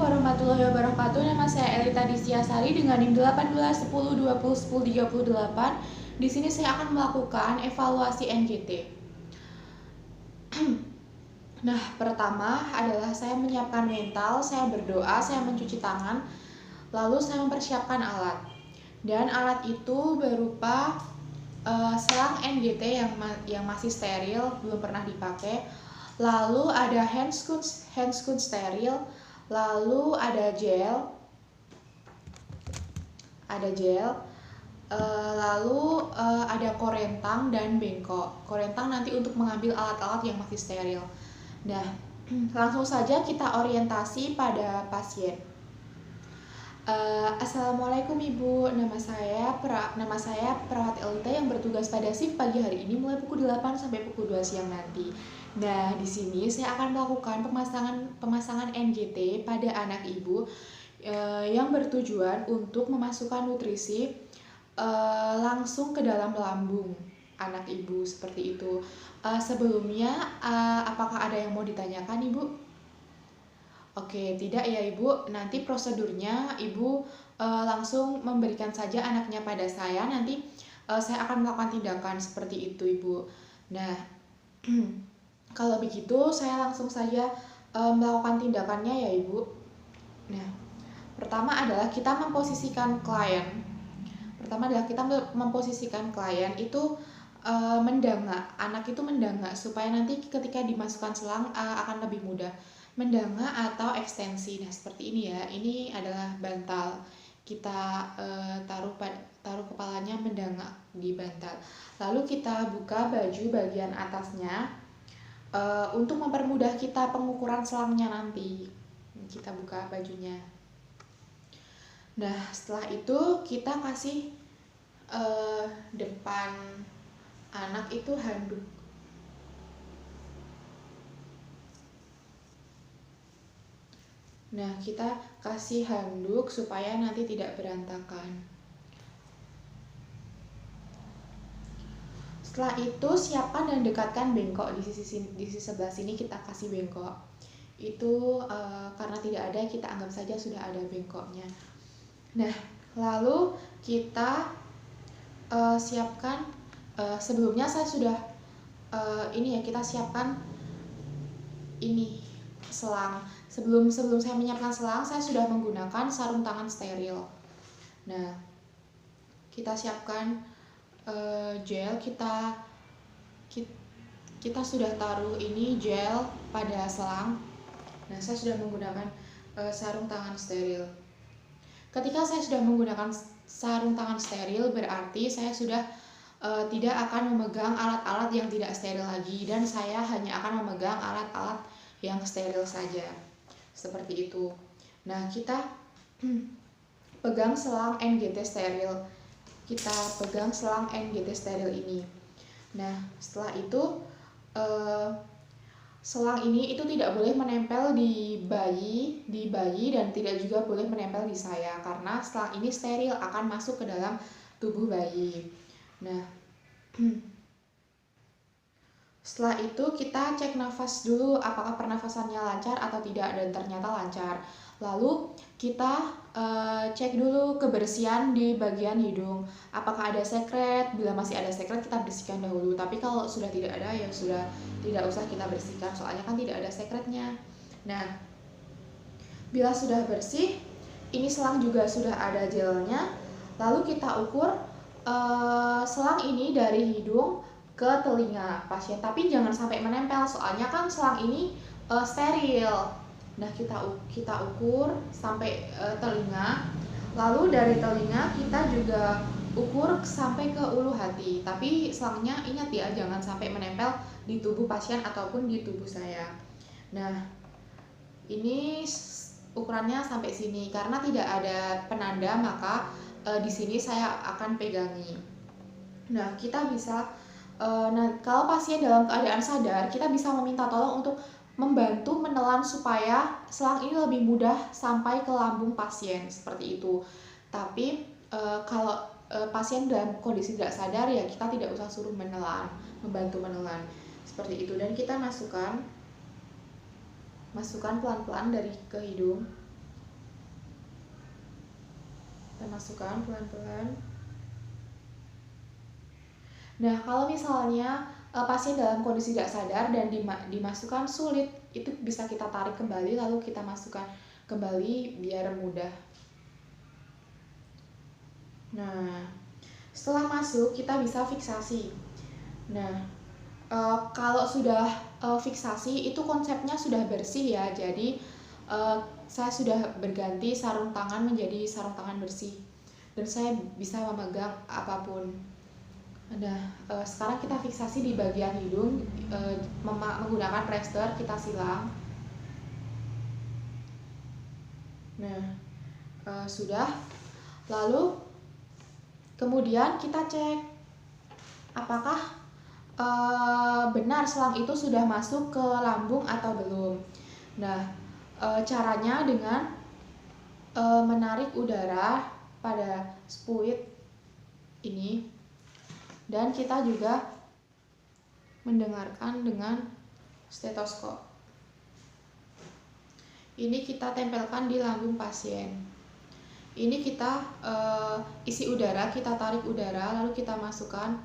warahmatullahi wabarakatuh. Nama saya Elita Disiasari dengan NIM 18 10 20 10 38. Di sini saya akan melakukan evaluasi NGT. Nah, pertama adalah saya menyiapkan mental, saya berdoa, saya mencuci tangan, lalu saya mempersiapkan alat. Dan alat itu berupa selang NGT yang masih steril, belum pernah dipakai. Lalu ada handscoon steril, lalu ada gel, lalu ada korentang dan bengkok. Korentang nanti untuk mengambil alat-alat yang masih steril. Nah, langsung saja kita orientasi pada pasien. Assalamualaikum Ibu, nama saya Perawat Elita yang bertugas pada shift pagi hari ini mulai pukul 8 sampai pukul 2 siang nanti. Nah, di sini saya akan melakukan pemasangan NGT pada anak Ibu yang bertujuan untuk memasukkan nutrisi langsung ke dalam lambung anak Ibu seperti itu. Sebelumnya, apakah ada yang mau ditanyakan Ibu? Oke, tidak ya Ibu. Nanti prosedurnya Ibu langsung memberikan saja anaknya pada saya. Nanti saya akan melakukan tindakan seperti itu Ibu. Nah, kalau begitu saya langsung saja melakukan tindakannya ya Ibu. Nah, pertama adalah kita memposisikan klien. Itu mendangak. Anak itu mendangak supaya nanti ketika dimasukkan selang akan lebih mudah. Mendangak atau ekstensi. Nah, seperti ini ya. Ini adalah bantal. Kita taruh kepalanya mendangak di bantal. Lalu kita buka baju bagian atasnya untuk mempermudah kita pengukuran selangnya nanti. Kita buka bajunya. Nah, setelah itu kita kasih depan anak itu handuk. Nah, kita kasih handuk supaya nanti tidak berantakan. Setelah itu siapkan dan dekatkan bengkok di sisi sebelah sini, kita kasih bengkok. Itu karena tidak ada, kita anggap saja sudah ada bengkoknya. Nah, lalu kita siapkan sebelumnya saya sudah kita siapkan ini selang. Sebelum saya menyiapkan selang, saya sudah menggunakan sarung tangan steril. Nah, kita siapkan gel, kita sudah taruh ini gel pada selang. Nah, saya sudah menggunakan sarung tangan steril. Ketika saya sudah menggunakan sarung tangan steril, berarti saya sudah tidak akan memegang alat-alat yang tidak steril lagi, dan saya hanya akan memegang alat-alat yang steril saja. Seperti itu. Nah, kita pegang selang NGT steril. Kita pegang selang NGT steril ini. Nah, setelah itu selang ini itu tidak boleh menempel di bayi dan tidak juga boleh menempel di saya, karena selang ini steril, akan masuk ke dalam tubuh bayi. Nah, setelah itu kita cek nafas dulu apakah pernafasannya lancar atau tidak, dan ternyata lancar. Lalu kita cek dulu kebersihan di bagian hidung, apakah ada sekret. Bila masih ada sekret kita bersihkan dahulu, tapi kalau sudah tidak ada ya sudah tidak usah kita bersihkan, soalnya kan tidak ada sekretnya. Nah, bila sudah bersih, ini selang juga sudah ada gelnya. Lalu kita ukur selang ini dari hidung ke telinga pasien, tapi jangan sampai menempel, soalnya kan selang ini steril. Nah, kita ukur sampai telinga. Lalu dari telinga kita juga ukur sampai ke ulu hati, tapi selangnya ingat ya, jangan sampai menempel di tubuh pasien ataupun di tubuh saya. Nah, ini ukurannya sampai sini. Karena tidak ada penanda, maka di sini saya akan pegangi. Nah, kita bisa kalau pasien dalam keadaan sadar, kita bisa meminta tolong untuk membantu menelan supaya selang ini lebih mudah sampai ke lambung pasien, seperti itu. Tapi kalau pasien dalam kondisi tidak sadar, ya kita tidak usah suruh menelan, membantu menelan seperti itu. Dan kita masukkan pelan-pelan dari ke hidung. masukkan pelan-pelan. Nah, kalau misalnya pasien dalam kondisi tidak sadar dan dimasukkan sulit, itu bisa kita tarik kembali lalu kita masukkan kembali biar mudah. Nah, setelah masuk kita bisa fiksasi. Nah, kalau sudah fiksasi itu konsepnya sudah bersih ya. Jadi saya sudah berganti sarung tangan menjadi sarung tangan bersih dan saya bisa memegang apapun. Nah, sekarang kita fiksasi di bagian hidung menggunakan plester, kita silang. Nah, sudah. Lalu kemudian kita cek apakah benar selang itu sudah masuk ke lambung atau belum. Nah, caranya dengan menarik udara pada spuit ini dan kita juga mendengarkan dengan stetoskop. Ini kita tempelkan di lambung pasien. Ini kita isi udara, kita tarik udara lalu kita masukkan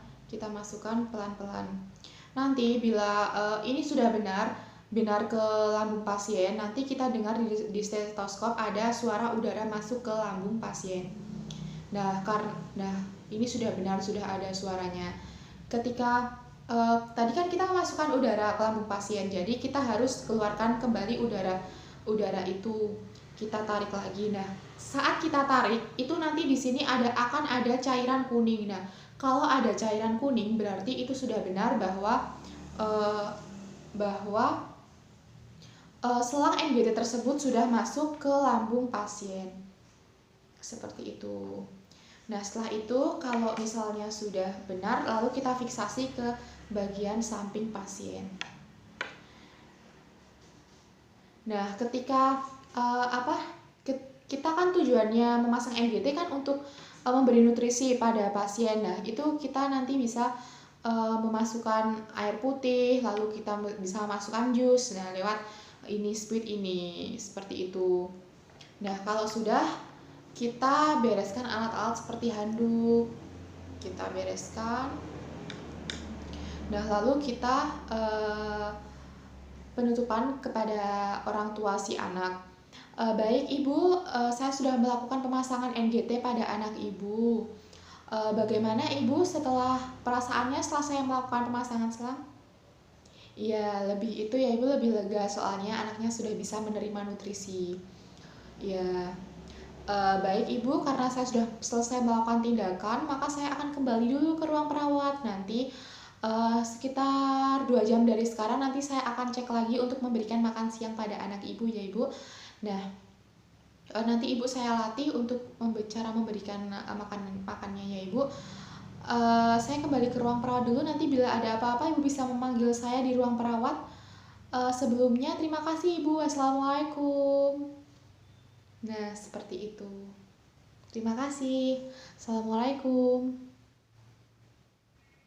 pelan-pelan. Nanti bila ini sudah benar ke lambung pasien, nanti kita dengar di stetoskop ada suara udara masuk ke lambung pasien. Nah, ini sudah benar, sudah ada suaranya. Ketika tadi kan kita memasukkan udara ke lambung pasien, jadi kita harus keluarkan kembali udara itu. Kita tarik lagi. Nah, saat kita tarik itu nanti di sini akan ada cairan kuning. Nah, kalau ada cairan kuning berarti itu sudah benar bahwa selang NGT tersebut sudah masuk ke lambung pasien. Seperti itu. Nah, setelah itu kalau misalnya sudah benar, lalu kita fiksasi ke bagian samping pasien. Nah, ketika kita kan tujuannya memasang NGT kan untuk memberi nutrisi pada pasien. Nah, itu kita nanti bisa memasukkan air putih, lalu kita bisa masukkan jus. Nah, lewat ini spuit ini seperti itu. Nah, kalau sudah kita bereskan alat-alat seperti handuk. Kita bereskan. Nah, lalu kita penutupan kepada orang tua si anak. Baik Ibu, saya sudah melakukan pemasangan NGT pada anak Ibu. Bagaimana Ibu setelah perasaannya setelah saya melakukan pemasangan selang? Ya, lebih itu ya Ibu, lebih lega soalnya anaknya sudah bisa menerima nutrisi. Ya, baik Ibu, karena saya sudah selesai melakukan tindakan, maka saya akan kembali dulu ke ruang perawat. Nanti sekitar 2 jam dari sekarang nanti saya akan cek lagi untuk memberikan makan siang pada anak Ibu ya Ibu. Nah, nanti Ibu saya latih untuk cara memberikan makannya ya Ibu. Saya kembali ke ruang perawat dulu, nanti bila ada apa-apa Ibu bisa memanggil saya di ruang perawat. Sebelumnya terima kasih Ibu, Assalamualaikum. Nah, seperti itu. Terima kasih. Assalamualaikum.